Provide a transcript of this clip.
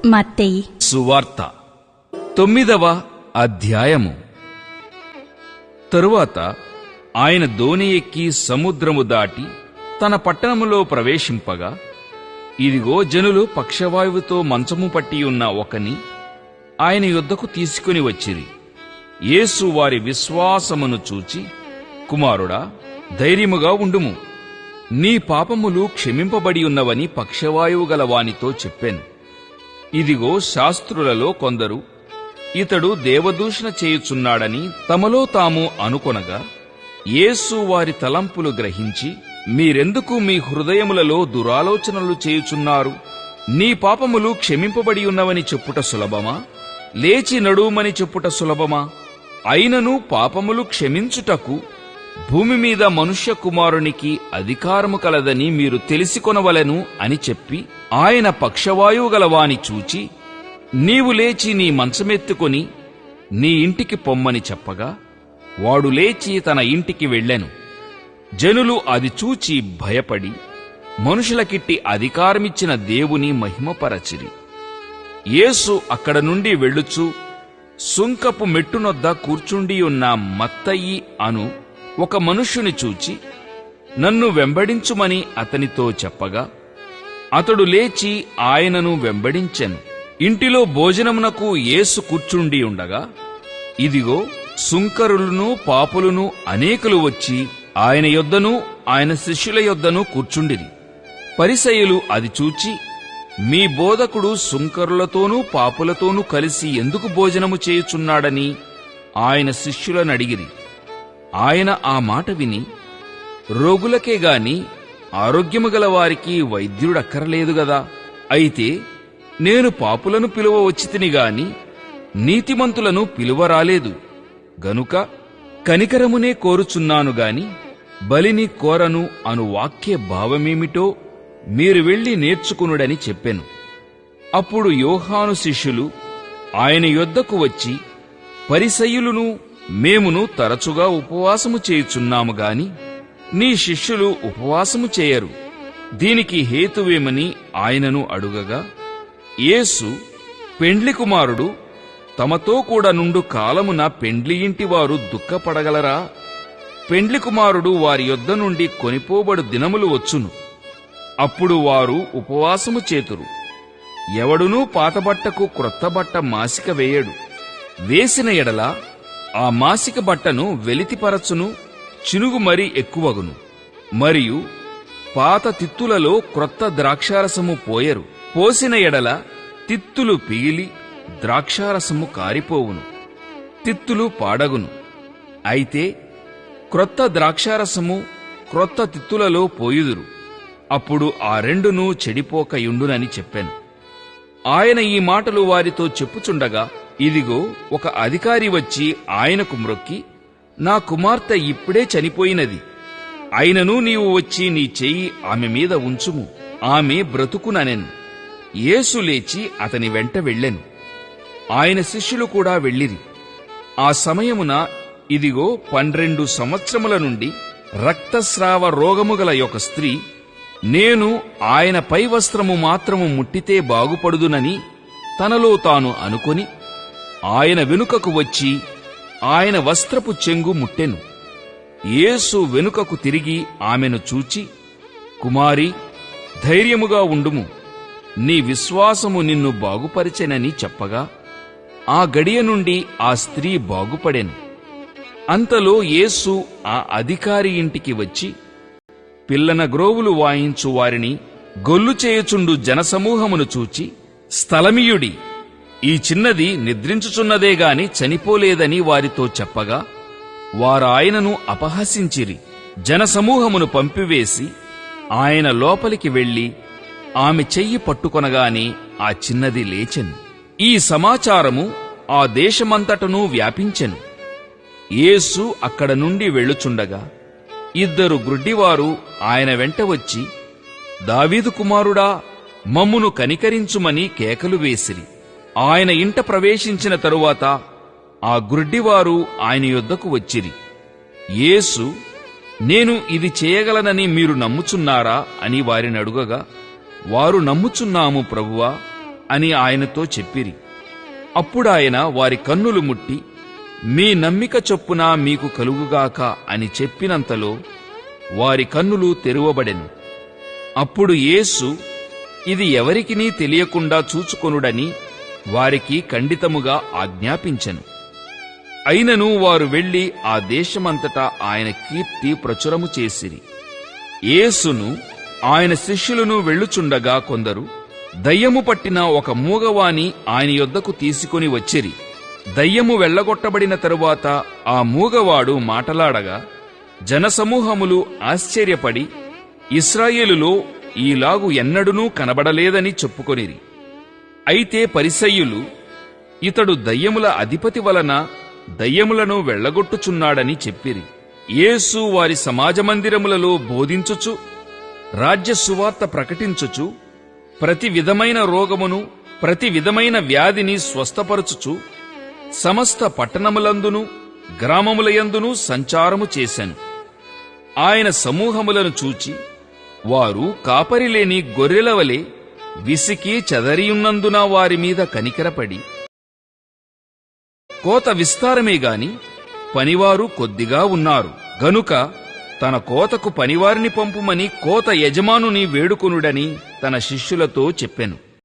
మత్తయి సువార్త 9వ అధ్యాయము. తరువాత ఆయన దోణి ఎక్కి సముద్రము దాటి తన పట్టణములో ప్రవేశింపగా, ఇదిగో జనులు పక్షవాయువుతో మంచము పట్టియున్న ఒకని ఆయన యొద్దకు తీసుకుని వచ్చిరి. యేసు వారి విశ్వాసమును చూచి, కుమారుడా, ధైర్యముగా ఉండుము, నీ పాపములు క్షమింపబడి ఉన్నవని పక్షవాయువు గల వానితో చెప్పాను. ఇదిగో శాస్త్రులలో కొందరు ఇతడు దేవదూషణ చేయుచున్నాడని తమలో తాము అనుకొనగా, యేసు వారి తలంపులు గ్రహించి, మీరెందుకు మీ హృదయములలో దురాలోచనలు చేయుచున్నారు? నీ పాపములు క్షమింపబడి ఉన్నవని చెప్పుట సులభమా? లేచి నడువుమని చెప్పుట సులభమా? అయినను పాపములు క్షమించుటకు భూమి మీద మనుష్య కుమారునికి అధికారము కలదని మీరు తెలిసికొనవలెను అని చెప్పి, ఆయన పక్షవాయువు గలవాని చూచి, నీవు లేచి నీ మంచమెత్తుకొని నీ ఇంటికి పొమ్మని చెప్పగా, వాడు లేచి తన ఇంటికి వెళ్ళెను. జనులు అది చూచి భయపడి మనుషులకిట్టి అధికారమిచ్చిన దేవుని మహిమపరచిరి. యేసు అక్కడ నుండి వెళ్ళుచు సుంకపు మెట్టునొద్ద కూర్చుండియున్న మత్తయి అను ఒక మనుష్యుని చూచి, నన్ను వెంబడించుమని అతనితో చెప్పగా, అతడు లేచి ఆయనను వెంబడించెను. ఇంటిలో భోజనమునకు యేసు కూర్చుండి ఉండగా, ఇదిగో సుంకరులను పాపులను అనేకులు వచ్చి ఆయన యొద్దను ఆయన శిష్యుల యొద్దను కూర్చుండిరి. పరిసయ్యులు అది చూచి, మీ బోధకుడు సుంకరులతోనూ పాపులతోనూ కలిసి ఎందుకు భోజనము చేయుచున్నాడని ఆయన శిష్యులనడిగిరి. ఆయన ఆ మాట విని, రోగులకే గాని ఆరోగ్యము గల వారికి వైద్యుడక్కరలేదు గదా, అయితే నేను పాపులను పిలువ వచ్చితిని గాని నీతిమంతులను పిలువరాలేదు, గనుక కనికరమునే కోరుచున్నాను గాని బలిని కోరను అను వాక్య భావమేమిటో మీరు వెళ్లి నేర్చుకునుడని చెప్పెను. అప్పుడు యోహాను శిష్యులు ఆయన యొద్దకు వచ్చి, పరిసయ్యులును మేమును తరచుగా ఉపవాసము చేయుచున్నాము గాని నీ శిష్యులు ఉపవాసము చేయరు, దీనికి హేతువేమని ఆయనను అడుగగా, యేసు, పెండ్లి కుమారుడు తమతో కూడా నుండు కాలమున పెండ్లి ఇంటివారు దుఃఖపడగలరా? పెండ్లి కుమారుడు వారి యొద్ద నుండి కొనిపోబడు దినములు వచ్చును, అప్పుడు వారు ఉపవాసము చేతురు. ఎవడునూ పాతబట్టకు క్రొత్త బట్ట మాసిక వేయడు, వేసిన ఎడల ఆ మాసిక బట్టను వెలితిపరచును, చినుగు మరీ ఎక్కువగును. మరియు పాత తిత్తులలో క్రొత్త ద్రాక్షారసము పోయరు, పోసిన ఎడల తిత్తులు పిగిలి ద్రాక్షారసము కారిపోవును, తిత్తులు పాడగును. అయితే క్రొత్త ద్రాక్షారసము క్రొత్త తిత్తులలో పోయుదురు, అప్పుడు ఆ రెండునూ చెడిపోకయుండునని చెప్పాను. ఆయన ఈ మాటలు వారితో చెప్పుచుండగా, ఇదిగో ఒక అధికారి వచ్చి ఆయనకు మ్రొక్కి, నా కుమార్తె ఇప్పుడే చనిపోయినది, అయినను నీవు వచ్చి నీ చెయ్యి ఆమె మీద ఉంచుము, ఆమె బ్రతుకుననెను. యేసు లేచి అతని వెంట వెళ్ళెను. ఆయన శిష్యులు కూడా వెళ్ళిరి. ఆ సమయమున ఇదిగో 12 సంవత్సరముల నుండి రక్తస్రావ రోగము గల ఒక స్త్రీ, నేను ఆయన పై వస్త్రము మాత్రము ముట్టితే బాగుపడుదునని తనలో తాను అనుకొని ఆయన వెనుకకు వచ్చి ఆయన వస్త్రపు చెంగు ముట్టెను. యేసు వెనుకకు తిరిగి ఆమెను చూచి, కుమారి, ధైర్యముగా ఉండుము, నీ విశ్వాసము నిన్ను బాగుపరిచెనని చెప్పగా, ఆ గడియ నుండి ఆ స్త్రీ బాగుపడెను. అంతలో యేసు ఆ అధికారి ఇంటికి వచ్చి, పిల్లన గ్రోవులు వాయించు వారిని గొల్లు చేయుచుండు జనసమూహమును చూచి, స్థలమియుడి, ఈ చిన్నది నిద్రించుచున్నదే గాని చనిపోలేదని వారితో చెప్పగా, వారాయనను అపహసించిరి. జనసమూహమును పంపివేసి ఆయన లోపలికి వెళ్లి ఆమె చెయ్యి పట్టుకొనగానే ఆ చిన్నది లేచెను. ఈ సమాచారము ఆ దేశమంతటనూ వ్యాపించెను. యేసు అక్కడ నుండి వెళ్ళుచుండగా 2 గ్రుడ్డివారు ఆయన వెంట వచ్చి, దావీదు కుమారుడా, మమ్మును కనికరించుమని కేకలు వేసిరి. ఆయన ఇంట ప్రవేశించిన తరువాత ఆ గ్రుడ్డివారు ఆయన యొద్దకు వచ్చిరి. యేసు, నేను ఇది చేయగలనని మీరు నమ్ముచున్నారా అని వారిని అడుగగా, వారు నమ్ముచున్నాము ప్రభువా అని ఆయనతో చెప్పిరి. అప్పుడాయన వారి కన్నులు ముట్టి, మీ నమ్మిక చొప్పున మీకు కలుగుగాక అని చెప్పినంతలో వారి కన్నులు తెరువబడెను. అప్పుడు యేసు ఇది ఎవరికినీ తెలియకుండా చూచుకొనుడని వారికి ఖండితముగా ఆజ్ఞాపించెను. అయినను వారు వెళ్లి ఆ దేశమంతటా ఆయన కీర్తి ప్రచురము చేసిరి. యేసును ఆయన శిష్యులను వెళ్ళుచుండగా కొందరు దయ్యము పట్టిన ఒక మూగవాని ఆయన యొద్దకు తీసుకొని వచ్చిరి. దయ్యము వెళ్లగొట్టబడిన తరువాత ఆ మూగవాడు మాటలాడగా జనసమూహములు ఆశ్చర్యపడి ఇశ్రాయేలులో ఈలాగు ఎన్నడూనూ కనబడలేదని చెప్పుకొనిరి. అయితే పరిసయ్యులు ఇతడు దయ్యముల అధిపతి వలన దయ్యములను వెళ్లగొట్టుచున్నాడని చెప్పిరి. యేసు వారి సమాజమందిరములలో బోధించుచు రాజ్య సువార్త ప్రకటించుచు ప్రతి విధమైన రోగమును ప్రతి విధమైన వ్యాధిని స్వస్థపరచుచు సమస్త పట్టణములందును గ్రామములయందును సంచారము చేశాను. ఆయన సమూహములను చూచి వారు కాపరిలేని గొర్రెల వలె విసికి చెదరియున్నందున వారి మీద కనికరపడి, కోత విస్తారమే గాని పనివారు కొద్దిగా ఉన్నారు గనుక తన కోతకు పనివారిని పంపుమని కోత యజమానుని వేడుకొనుడని తన శిష్యులతో చెప్పెను.